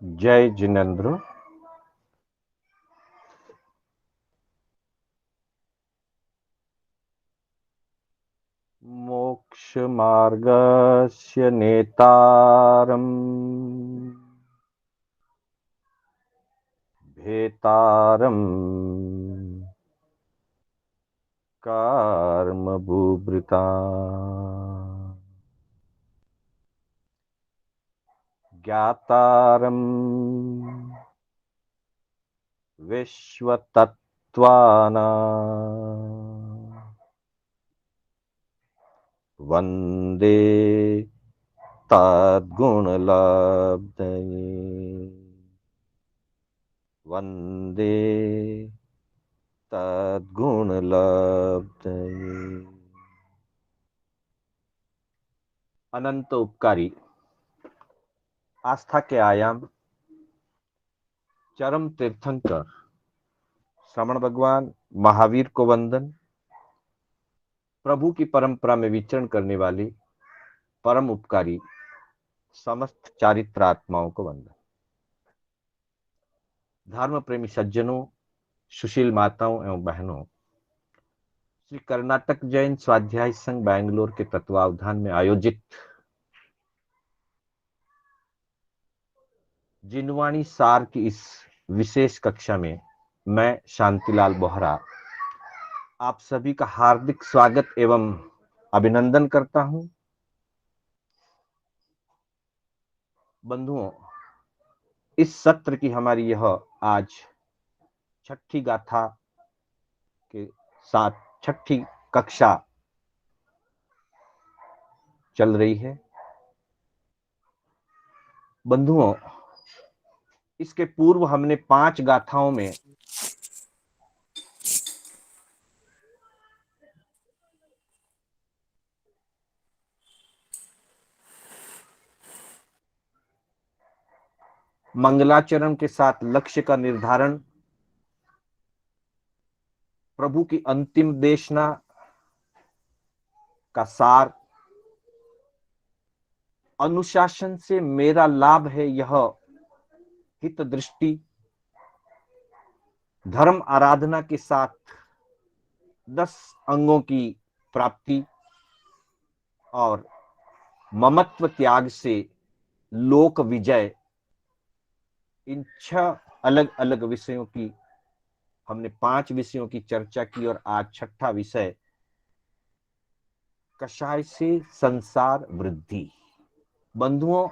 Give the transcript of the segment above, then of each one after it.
जय जिनेन्द्र। मोक्षमार्गस्य नेतारम् भेतारम् कर्मभूभृता ज्ञातारम् विश्वतत्त्वानाम् वन्दे तद्गुणलब्धये वन्दे तद्गुणलब्धये। अनंत उपकारी आस्था के आयाम चरम तीर्थंकर श्रवण भगवान महावीर को वंदन। प्रभु की परंपरा में विचरण करने वाली परम उपकारी समस्त चारित्र आत्माओं को वंदन। धर्म प्रेमी सज्जनों, सुशील माताओं एवं बहनों, श्री कर्नाटक जैन स्वाध्याय संघ बैंगलोर के तत्वावधान में आयोजित जिनवाणी सार की इस विशेष कक्षा में मैं शांतिलाल बोहरा आप सभी का हार्दिक स्वागत एवं अभिनंदन करता हूं। बंधुओं, इस सत्र की हमारी यह आज छठी गाथा के साथ छठी कक्षा चल रही है। बंधुओं, इसके पूर्व हमने 5 गाथाओं में मंगलाचरण के साथ लक्ष्य का निर्धारण, प्रभु की अंतिम देशना का सार, अनुशासन से मेरा लाभ है यह हित दृष्टि, धर्म आराधना के साथ 10 अंगों की प्राप्ति और ममत्व त्याग से लोक विजय, इन 6 अलग अलग विषयों की हमने 5 विषयों की चर्चा की और आज छठा विषय कषाय से संसार वृद्धि। बंधुओं,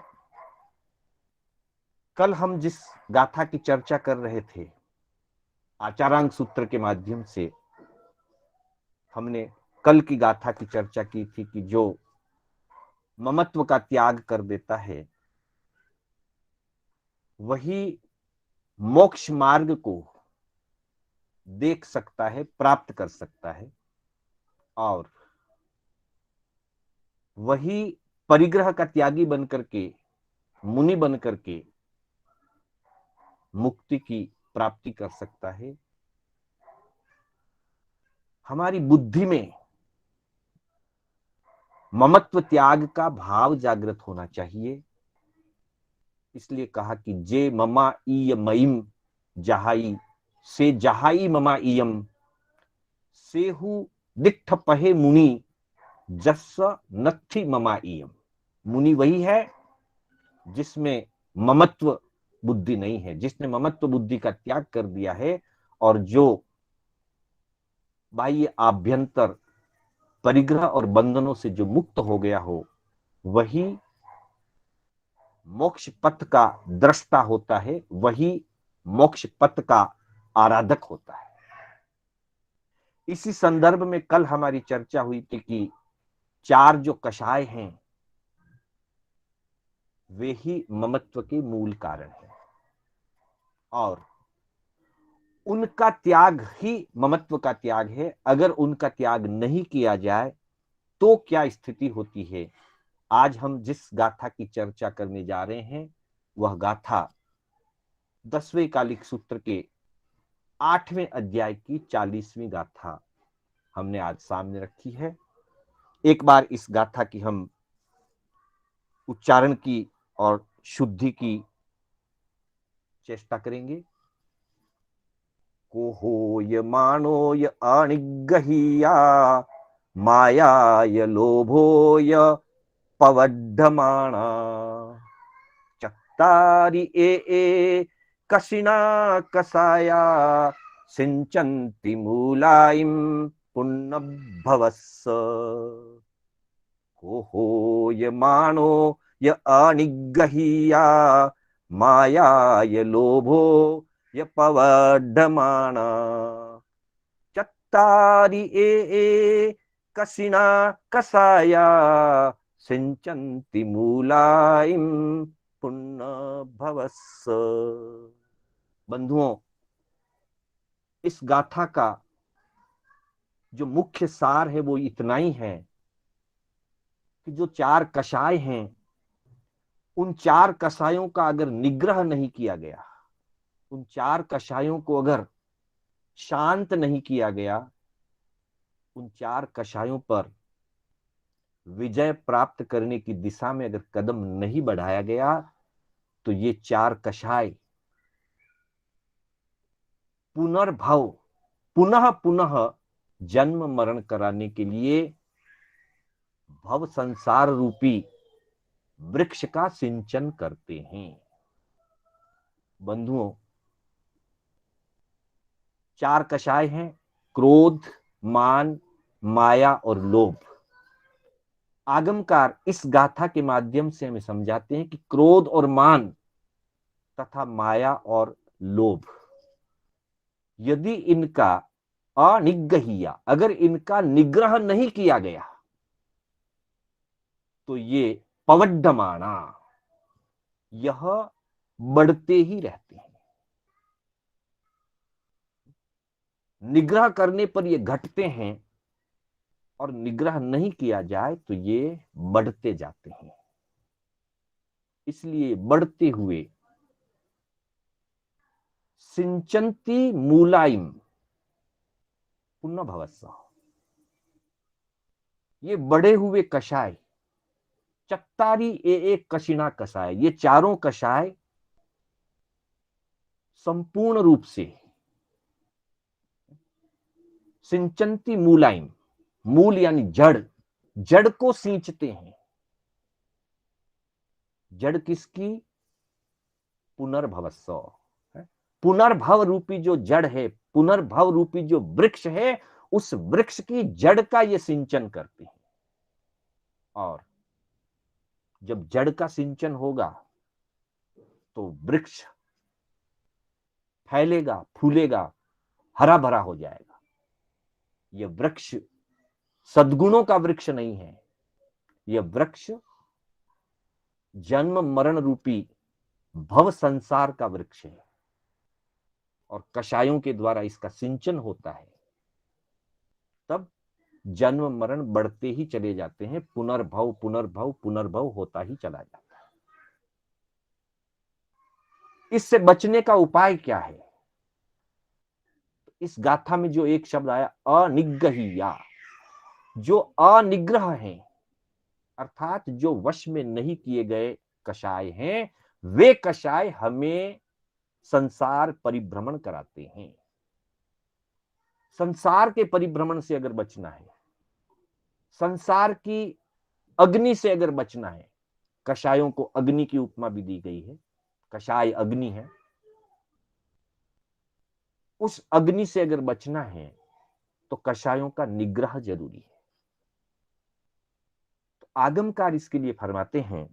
कल हम जिस गाथा की चर्चा कर रहे थे आचारांग सूत्र के माध्यम से, हमने कल की गाथा की चर्चा की थी कि जो ममत्व का त्याग कर देता है वही मोक्ष मार्ग को देख सकता है, प्राप्त कर सकता है और वही परिग्रह का त्यागी बनकर के, मुनि बनकर के मुक्ति की प्राप्ति कर सकता है। हमारी बुद्धि में ममत्व त्याग का भाव जागृत होना चाहिए। इसलिए कहा कि जे ममा ईय मईम जहाई से जहाई ममा ईयम सेहु दिट्ठ पहे मुनि जस नथि ममा ईयम। मुनि वही है जिसमें ममत्व बुद्धि नहीं है, जिसने ममत्व बुद्धि का त्याग कर दिया है और जो बाह्य आभ्यंतर परिग्रह और बंधनों से जो मुक्त हो गया हो वही मोक्ष पथ का दृष्टा होता है, वही मोक्ष पथ का आराधक होता है। इसी संदर्भ में कल हमारी चर्चा हुई थी कि 4 जो कषाय हैं वे ही ममत्व के मूल कारण है और उनका त्याग ही ममत्व का त्याग है। अगर उनका त्याग नहीं किया जाए तो क्या स्थिति होती है। आज हम जिस गाथा की चर्चा करने जा रहे हैं वह गाथा 10वें कालिक सूत्र के 8वें अध्याय की 40वीं गाथा हमने आज सामने रखी है। एक बार इस गाथा की हम उच्चारण की और शुद्धि की चेष्टा करेंगे। कोहोय मानोय अनिग्रहीया मायाय लोभोय पवड्डमाना चत्तारि ए कशिना कसाया सिंचन्ति मूलाइम पुण्यभवस्स कोहोय मानो य अनिग्रहीया मायाय लोभो य पवड्डमाना चत्तारि ए कशिना कसाया सिंचन्ति मूलाइम पुण्यभवस्स। बंधुओं, इस गाथा का जो मुख्य सार है वो इतना ही है कि जो चार कषाय हैं, उन चार कषायों का अगर निग्रह नहीं किया गया, उन चार कषायों को अगर शांत नहीं किया गया, उन चार कषायों पर विजय प्राप्त करने की दिशा में अगर कदम नहीं बढ़ाया गया, तो ये चार कषाय पुनर्भव, पुनः पुनः जन्म मरण कराने के लिए भव संसार रूपी वृक्ष का सिंचन करते हैं। बंधुओं, चार कषाय हैं, क्रोध, मान, माया और लोभ। आगमकार इस गाथा के माध्यम से हमें समझाते हैं कि क्रोध और मान तथा माया और लोभ, यदि इनका अनिग्रहीया, अगर इनका निग्रह नहीं किया गया, तो ये पवड्डमाना, यह बढ़ते ही रहते हैं। निग्रह करने पर ये घटते हैं और निग्रह नहीं किया जाए तो ये बढ़ते जाते हैं। इसलिए बढ़ते हुए सिंचंती मूलाइम पुण्यभवस्स, ये बढ़े हुए कषाय चत्तारी एक कशिना कषाय, ये चारों कषाय संपूर्ण रूप से सिंचंती मूलाइम, मूल यानी जड़, जड़ को सींचते हैं। जड़ किसकी? पुनर्भवस्स, पुनर्भव रूपी जो जड़ है, पुनर्भव रूपी जो वृक्ष है, उस वृक्ष की जड़ का ये सिंचन करते हैं। और जब जड़ का सिंचन होगा तो वृक्ष फैलेगा, फूलेगा, हरा भरा हो जाएगा। यह वृक्ष सद्गुणों का वृक्ष नहीं है, यह वृक्ष जन्म मरण रूपी भव संसार का वृक्ष है। और कषायों के द्वारा इसका सिंचन होता है, तब जन्म मरण बढ़ते ही चले जाते हैं, पुनर्भव पुनर्भव पुनर्भव होता ही चला जाता है। इससे बचने का उपाय क्या है? इस गाथा में जो एक शब्द आया अनिग्रहीया, जो अनिग्रह है, अर्थात जो वश में नहीं किए गए कषाय हैं, वे कषाय हमें संसार परिभ्रमण कराते हैं। संसार के परिभ्रमण से अगर बचना है, संसार की अग्नि से अगर बचना है, कषायों को अग्नि की उपमा भी दी गई है, कषाय अग्नि है, उस अग्नि से अगर बचना है तो कषायों का निग्रह जरूरी है। तो आगमकार इसके लिए फरमाते हैं,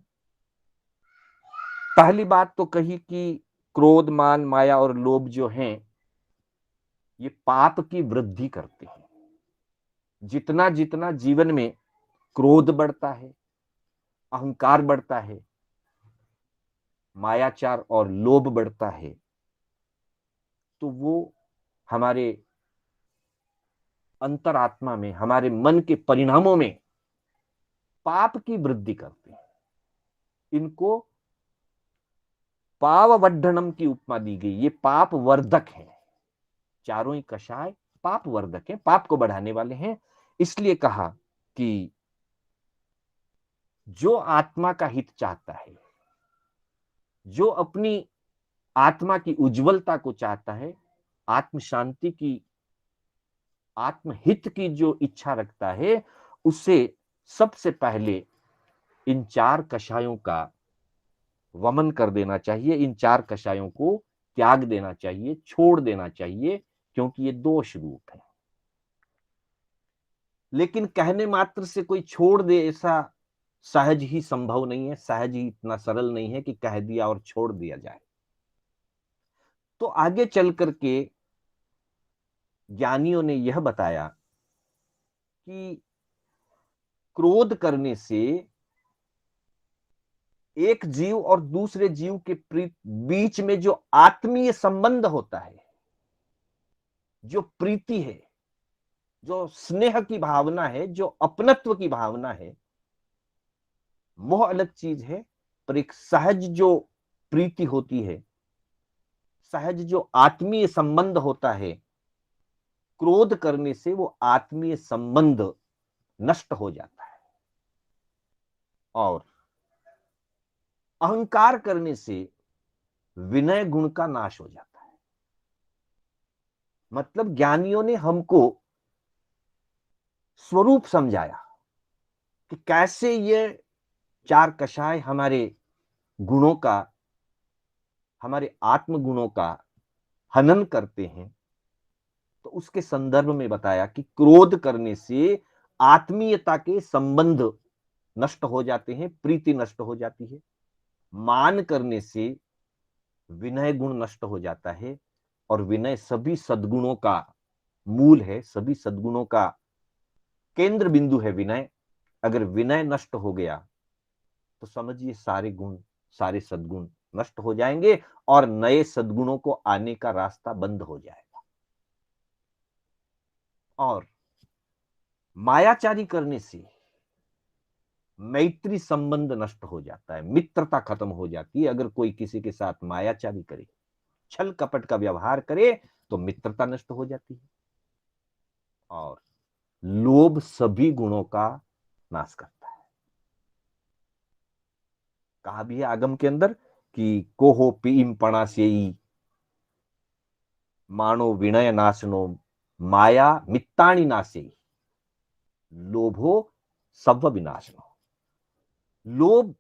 पहली बात तो कही कि क्रोध, मान, माया और लोभ जो हैं, ये पाप की वृद्धि करते हैं। जितना जितना जीवन में क्रोध बढ़ता है, अहंकार बढ़ता है, मायाचार और लोभ बढ़ता है, तो वो हमारे अंतरात्मा में, हमारे मन के परिणामों में पाप की वृद्धि करते हैं। इनको पाववड्ढनम की उपमा दी गई, ये पाप वर्धक है। चारों ही कषाय पाप वर्धक है, पाप को बढ़ाने वाले हैं। इसलिए कहा कि जो आत्मा का हित चाहता है, जो अपनी आत्मा की उज्जवलता को चाहता है, आत्म शांति की, आत्महित की जो इच्छा रखता है, उसे सबसे पहले इन 4 कषायों का वमन कर देना चाहिए, इन 4 कषायों को त्याग देना चाहिए, छोड़ देना चाहिए, क्योंकि ये दोष रूप है। लेकिन कहने मात्र से कोई छोड़ दे ऐसा सहज ही संभव नहीं है, सहज ही इतना सरल नहीं है कि कह दिया और छोड़ दिया जाए। तो आगे चल करके ज्ञानियों ने यह बताया कि क्रोध करने से एक जीव और दूसरे जीव के बीच में जो आत्मीय संबंध होता है, जो प्रीति है, जो स्नेह की भावना है, जो अपनत्व की भावना है, वह अलग चीज है। पर एक सहज जो प्रीति होती है, सहज जो आत्मीय संबंध होता है, क्रोध करने से वो आत्मीय संबंध नष्ट हो जाता है। और अहंकार करने से विनय गुण का नाश हो जाता है। मतलब ज्ञानियों ने हमको स्वरूप समझाया कि कैसे ये 4 कषाय हमारे गुणों का, हमारे आत्म गुणों का हनन करते हैं। तो उसके संदर्भ में बताया कि क्रोध करने से आत्मीयता के संबंध नष्ट हो जाते हैं, प्रीति नष्ट हो जाती है। मान करने से विनय गुण नष्ट हो जाता है, और विनय सभी सद्गुणों का मूल है, सभी सद्गुणों का केंद्र बिंदु है विनय। अगर विनय नष्ट हो गया तो समझिए सारे गुण, सारे सद्गुण नष्ट हो जाएंगे और नए सद्गुणों को आने का रास्ता बंद हो जाएगा। और मायाचारी करने से मैत्री संबंध नष्ट हो जाता है, मित्रता खत्म हो जाती है। अगर कोई किसी के साथ मायाचारी करे, छल कपट का व्यवहार करे, तो मित्रता नष्ट हो जाती है। और लोभ सभी गुणों का नाश करता है। कहा भी है आगम के अंदर कि कोहो पीम पणासेई मानो विनय नाशनो माया मित्ताणी नासेई लोभो सव विनाशनो। लोभ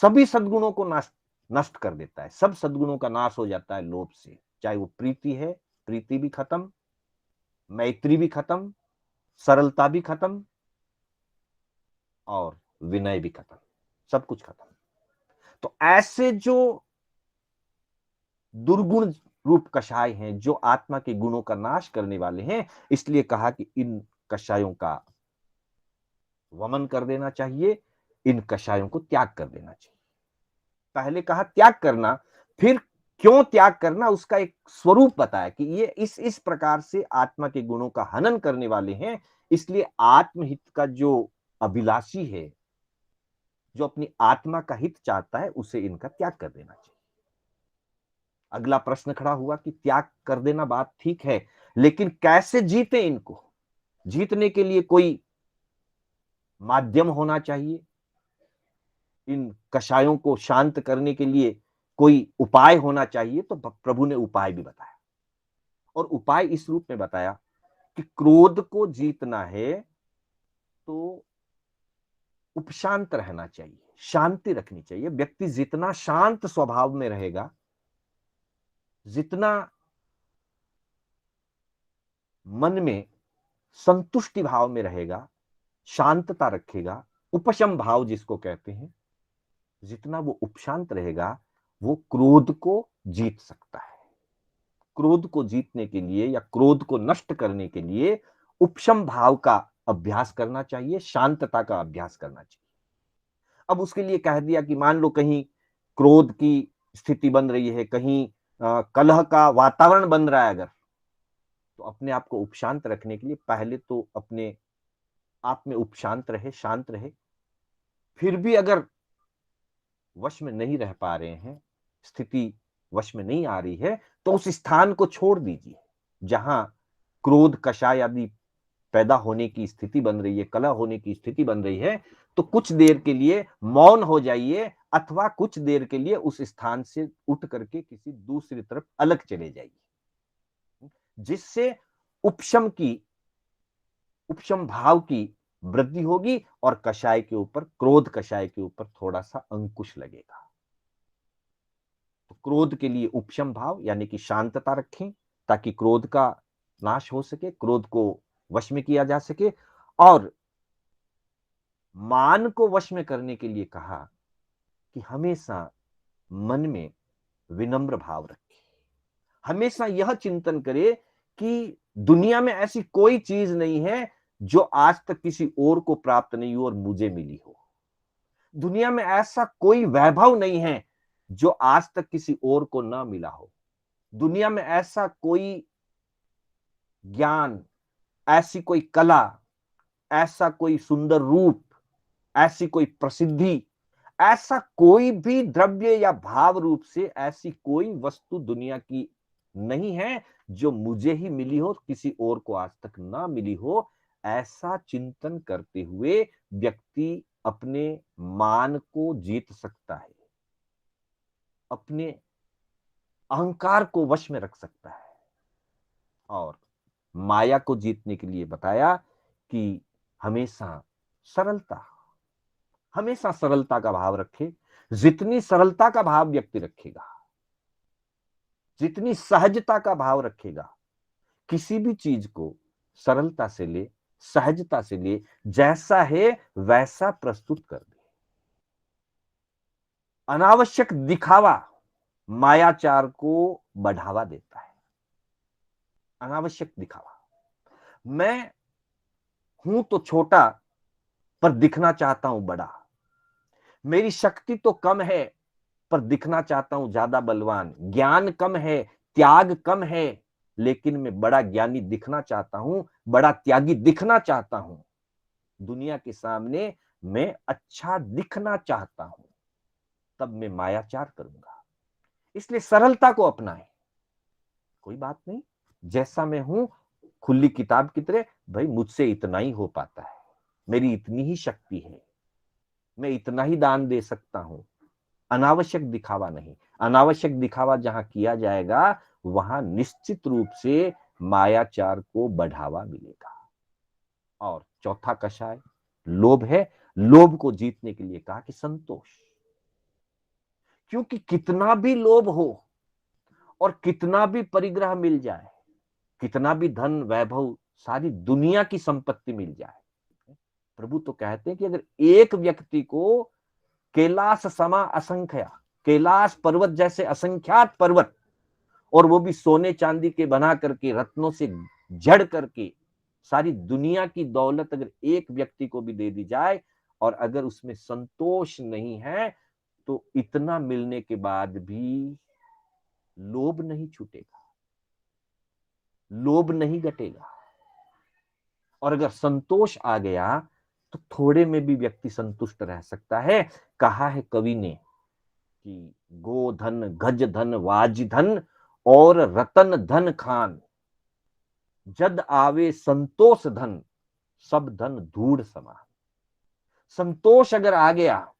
सभी सद्गुणों को नष्ट कर देता है, सब सद्गुणों का नाश हो जाता है लोभ से। चाहे वो प्रीति है, प्रीति भी खत्म, मैत्री भी खत्म, सरलता भी खत्म, और विनय भी खत्म, सब कुछ खत्म। तो ऐसे जो दुर्गुण रूप कषाय हैं, जो आत्मा के गुणों का नाश करने वाले हैं, इसलिए कहा कि इन कषायों का वमन कर देना चाहिए, इन कषायों को त्याग कर देना चाहिए। पहले कहा त्याग करना, फिर क्यों त्याग करना उसका एक स्वरूप बताया कि ये इस प्रकार से आत्मा के गुणों का हनन करने वाले हैं। इसलिए आत्महित का जो अभिलाषी है, जो अपनी आत्मा का हित चाहता है, उसे इनका त्याग कर देना चाहिए। अगला प्रश्न खड़ा हुआ कि त्याग कर देना बात ठीक है, लेकिन कैसे जीते इनको? जीतने के लिए कोई माध्यम होना चाहिए, इन कषायों को शांत करने के लिए कोई उपाय होना चाहिए। तो प्रभु ने उपाय भी बताया, और उपाय इस रूप में बताया कि क्रोध को जीतना है तो उपशांत रहना चाहिए, शांति रखनी चाहिए। व्यक्ति जितना शांत स्वभाव में रहेगा, जितना मन में संतुष्टि भाव में रहेगा, शांतता रखेगा, उपशम भाव जिसको कहते हैं, जितना वो उपशांत रहेगा, वो क्रोध को जीत सकता है। क्रोध को जीतने के लिए या क्रोध को नष्ट करने के लिए उपशम भाव का अभ्यास करना चाहिए, शांतता का अभ्यास करना चाहिए। अब उसके लिए कह दिया कि मान लो कहीं क्रोध की स्थिति बन रही है, कहीं कलह का वातावरण बन रहा है, अगर तो अपने आप को उपशांत रखने के लिए पहले तो अपने आप में उपशांत रहे, शांत रहे। फिर भी अगर वश में नहीं रह पा रहे हैं, स्थिति वश में नहीं आ रही है, तो उस स्थान को छोड़ दीजिए जहां क्रोध कषाय आदि पैदा होने की स्थिति बन रही है, कलह होने की स्थिति बन रही है, तो कुछ देर के लिए मौन हो जाइए अथवा कुछ देर के लिए उस स्थान से उठ करके किसी दूसरी तरफ अलग चले जाइए, जिससे उपशम भाव की वृद्धि होगी और कषाय के ऊपर, क्रोध कषाय के ऊपर थोड़ा सा अंकुश लगेगा। तो क्रोध के लिए उपशम भाव यानी कि शांतता रखें ताकि क्रोध का नाश हो सके, क्रोध को वश में किया जा सके। और मान को वश में करने के लिए कहा कि हमेशा मन में विनम्र भाव रखे, हमेशा यह चिंतन करे कि दुनिया में ऐसी कोई चीज नहीं है जो आज तक किसी और को प्राप्त नहीं हो और मुझे मिली हो। दुनिया में ऐसा कोई वैभव नहीं है जो आज तक किसी और को ना मिला हो। दुनिया में ऐसा कोई ज्ञान, ऐसी कोई कला, ऐसा कोई सुंदर रूप, ऐसी कोई प्रसिद्धि, ऐसा कोई भी द्रव्य या भाव रूप से ऐसी कोई वस्तु दुनिया की नहीं है जो मुझे ही मिली हो, किसी और को आज तक ना मिली हो। ऐसा चिंतन करते हुए व्यक्ति अपने मान को जीत सकता है, अपने अहंकार को वश में रख सकता है। और माया को जीतने के लिए बताया कि हमेशा सरलता, हमेशा सरलता का भाव रखे। जितनी सरलता का भाव व्यक्ति रखेगा, जितनी सहजता का भाव रखेगा, किसी भी चीज को सरलता से ले, सहजता से ले, जैसा है वैसा प्रस्तुत कर दे। अनावश्यक दिखावा मायाचार को बढ़ावा देता है। अनावश्यक दिखावा, मैं हूं तो छोटा पर दिखना चाहता हूं बड़ा, मेरी शक्ति तो कम है पर दिखना चाहता हूं ज्यादा बलवान, ज्ञान कम है, त्याग कम है, लेकिन मैं बड़ा ज्ञानी दिखना चाहता हूं, बड़ा त्यागी दिखना चाहता हूं। दुनिया के सामने मैं अच्छा दिखना चाहता हूं, तब मैं मायाचार करूंगा। इसलिए सरलता को अपनाएं। कोई बात नहीं, जैसा मैं हूं खुली किताब की तरह, भाई मुझसे इतना ही हो पाता है, मेरी इतनी ही शक्ति है, मैं इतना ही दान दे सकता हूं। अनावश्यक दिखावा नहीं। अनावश्यक दिखावा जहां किया जाएगा वहां निश्चित रूप से मायाचार को बढ़ावा मिलेगा। और चौथा कषाय लोभ है। लोभ को जीतने के लिए कहा कि संतोष, क्योंकि कितना भी लोभ हो और कितना भी परिग्रह मिल जाए, कितना भी धन वैभव, सारी दुनिया की संपत्ति मिल जाए, प्रभु तो कहते हैं कि अगर एक व्यक्ति को कैलाश समा असंख्या, कैलाश पर्वत जैसे असंख्यात पर्वत, और वो भी सोने चांदी के बना करके, रत्नों से जड़ करके, सारी दुनिया की दौलत अगर एक व्यक्ति को भी दे दी जाए और अगर उसमें संतोष नहीं है, तो इतना मिलने के बाद भी लोभ नहीं छूटेगा, लोभ नहीं घटेगा। और अगर संतोष आ गया तो थोड़े में भी व्यक्ति संतुष्ट रह सकता है। कहा है कवि ने कि गोधन, गज धन, वाज धन और रतन धन खान, जद आवे संतोष धन, सब धन धूड़ समान। संतोष अगर आ गया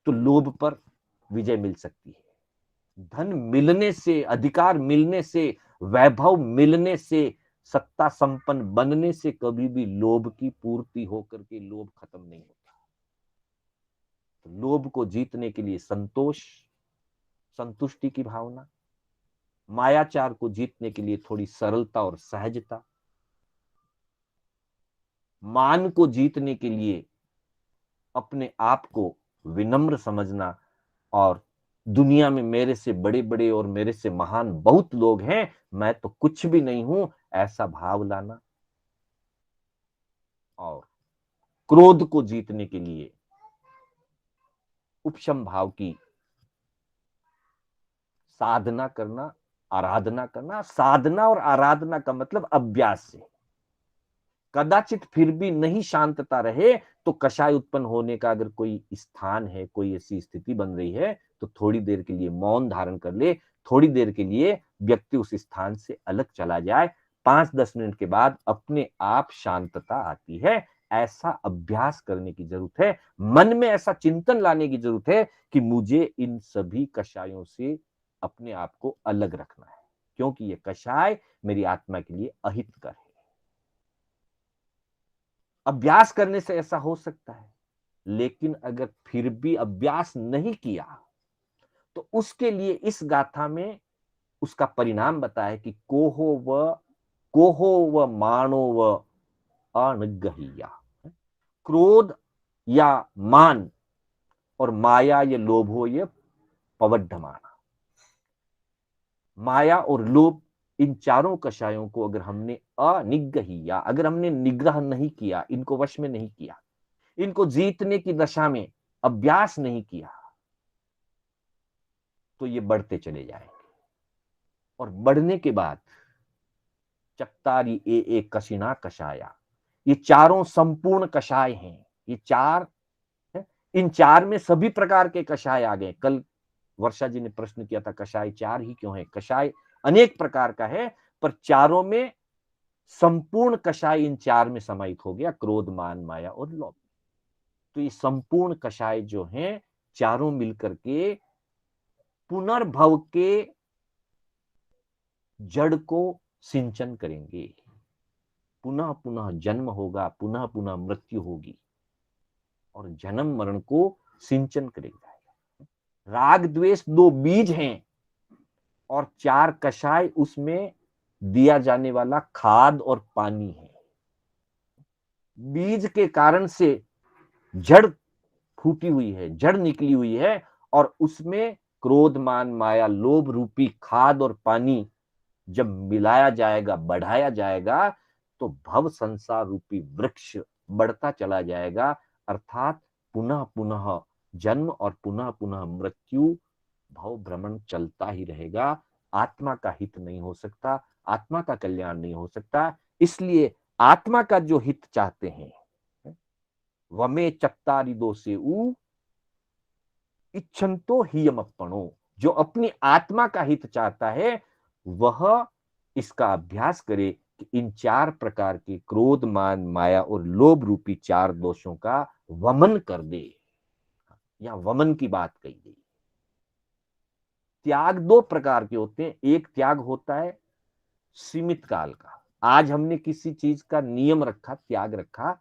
तो लोभ पर विजय मिल सकती है। धन मिलने से, अधिकार मिलने से, वैभव मिलने से, सत्ता संपन्न बनने से कभी भी लोभ की पूर्ति होकर के लोभ खत्म नहीं होता। तो लोभ को जीतने के लिए संतोष, संतुष्टि की भावना, मायाचार को जीतने के लिए थोड़ी सरलता और सहजता, मान को जीतने के लिए अपने आप को विनम्र समझना, और दुनिया में मेरे से बड़े बड़े और मेरे से महान बहुत लोग हैं, मैं तो कुछ भी नहीं हूं, ऐसा भाव लाना। और क्रोध को जीतने के लिए उपशम भाव की साधना करना, आराधना करना। साधना और आराधना का मतलब अभ्यास से। कदाचित फिर भी नहीं शांतता रहे तो कषाय उत्पन्न होने का अगर कोई स्थान है, कोई ऐसी स्थिति बन रही है, तो थोड़ी देर के लिए मौन धारण कर ले, थोड़ी देर के लिए व्यक्ति उस स्थान से अलग चला जाए, 5-10 मिनट के बाद अपने आप शांतता आती है। ऐसा अभ्यास करने की जरूरत है, मन में ऐसा चिंतन लाने की जरूरत है कि मुझे इन सभी कषायों से अपने आप को अलग रखना है, क्योंकि ये कषाय मेरी आत्मा के लिए अहितकर है। अभ्यास करने से ऐसा हो सकता है, लेकिन अगर फिर भी अभ्यास नहीं किया तो उसके लिए इस गाथा में उसका परिणाम बताया कि कोहो व मानो व अनगहिया। क्रोध या मान और माया ये लोभो ये पवड्ढमाना। माया और लोभ, इन चारों कषायों को अगर हमने अनिग्रहिया, अगर हमने निग्रह नहीं किया, इनको वश में नहीं किया, इनको जीतने की दशा में अभ्यास नहीं किया, तो ये बढ़ते चले जाएंगे। और बढ़ने के बाद चक्तारी ए कशिना कषाया, ये चारों संपूर्ण कषाय हैं। ये चार है, इन चार में सभी प्रकार के कषाय आ गए। कल वर्षा जी ने प्रश्न किया था कषाय चार ही क्यों है? कषाय अनेक प्रकार का है, पर चारों में संपूर्ण कषाय इन चार में समाहित हो गया, क्रोध मान माया और लोभ। तो ये संपूर्ण कषाय जो हैं चारों मिलकर के पुनर्भव के जड़ को सिंचन करेंगे। पुनः पुनः जन्म होगा, पुनः पुनः मृत्यु होगी और जन्म मरण को सिंचन करेगा। राग द्वेष दो बीज हैं और चार कषाय उसमें दिया जाने वाला खाद और पानी है। बीज के कारण से जड़ फूटी हुई है, जड़ निकली हुई है, और उसमें क्रोध मान माया लोभ रूपी खाद और पानी जब मिलाया जाएगा, बढ़ाया जाएगा, तो भव संसार रूपी वृक्ष बढ़ता चला जाएगा। अर्थात पुनः पुनः जन्म और पुनः पुनः मृत्यु, भव भ्रमण चलता ही रहेगा। आत्मा का हित नहीं हो सकता, आत्मा का कल्याण नहीं हो सकता। इसलिए आत्मा का जो हित चाहते हैं, वमे चत्तारि दोषे उ इच्छन्तो हियमप्पणो, जो अपनी आत्मा का हित चाहता है वह इसका अभ्यास करे कि इन चार प्रकार के क्रोध मान माया और लोभ रूपी चार दोषों का वमन कर दे। या वमन की बात कही गई। त्याग दो प्रकार के होते हैं। एक त्याग होता है सीमित काल का। आज हमने किसी चीज का नियम रखा, त्याग रखा,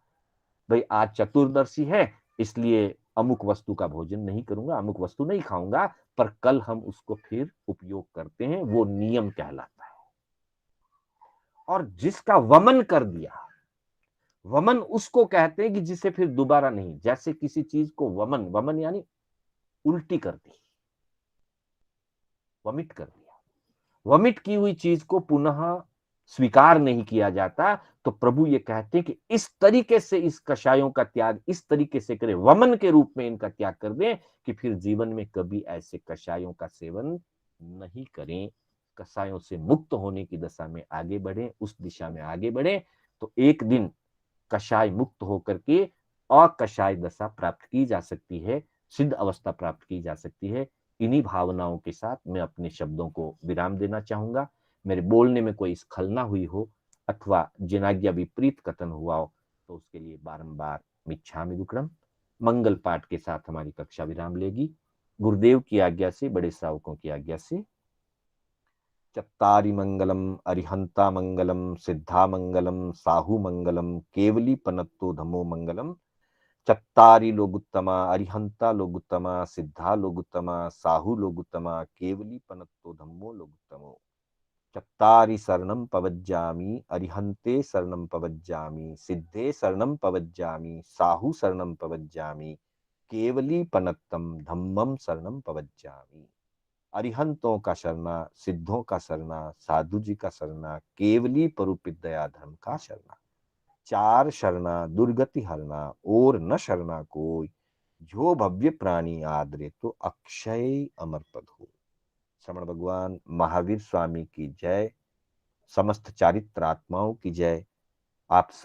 भाई आज चतुर्दशी है इसलिए अमुक वस्तु का भोजन नहीं करूंगा, अमुक वस्तु नहीं खाऊंगा, पर कल हम उसको फिर उपयोग करते हैं, वो नियम कहलाता है। और जिसका वमन कर दिया, वमन उसको कहते हैं कि जिसे फिर दोबारा नहीं, जैसे किसी चीज को वमन, वमन यानी उल्टी कर दी, वमिट कर दिया, वमिट की हुई चीज को पुनः स्वीकार नहीं किया जाता। तो प्रभु ये कहते हैं कि इस तरीके से इस कषायों का त्याग इस तरीके से करें, वमन के रूप में इनका त्याग कर दें कि फिर जीवन में कभी ऐसे कषायों का सेवन नहीं करें। कषायों से मुक्त होने की दशा में आगे बढ़े, उस दिशा में आगे बढ़े, तो एक दिन कषाय मुक्त होकर के अकषाय दशा प्राप्त की जा सकती है, सिद्ध अवस्था प्राप्त की जा सकती है। इन्हीं भावनाओं के साथ मैं अपने शब्दों को विराम देना चाहूंगा। मेरे बोलने में कोई स्खलना हुई हो अथवा जिनाज्ञा विपरीत कथन हुआ हो तो उसके लिए बारंबार मिच्छामि दुक्कडम। मंगल पाठ के साथ हमारी कक्षा विराम लेगी। गुरुदेव की आज्ञा से, बड़े श्रावकों की आज्ञा से। चत्तारि मंगलम अरिहंता मंगलम सिद्धा मंगलम साहु मंगलम केवली पनत्तो धमो मंगलम। चत्तारि लोगुत्तमा अरिहंता लोगुत्तमा सिद्धा लोगुत्तमा साहु लोगुत्तमा केवली पनत्तो धम्मो लोगुत्तमो। चत्तारि शरणं पवज्जामि अरिहन्ते शरणं पवज्जामि सिद्धे शरणं पवज्जामि साहु शरणं पवज्जामि केवली पनत्तम धम्मम शरणं पवज्जामि। अरिहंतों का शरणा, सिद्धों का शरणा, साधु जी का शरणा, केवली परुपित दया धर्म का शरणा। चार शरणा दुर्गति हरना और न शरणा कोई, जो भव्य प्राणी आदरे तो अक्षय अमर पद हो। श्रवण भगवान महावीर स्वामी की जय। समस्त चारित्र आत्माओं की जय। आप सब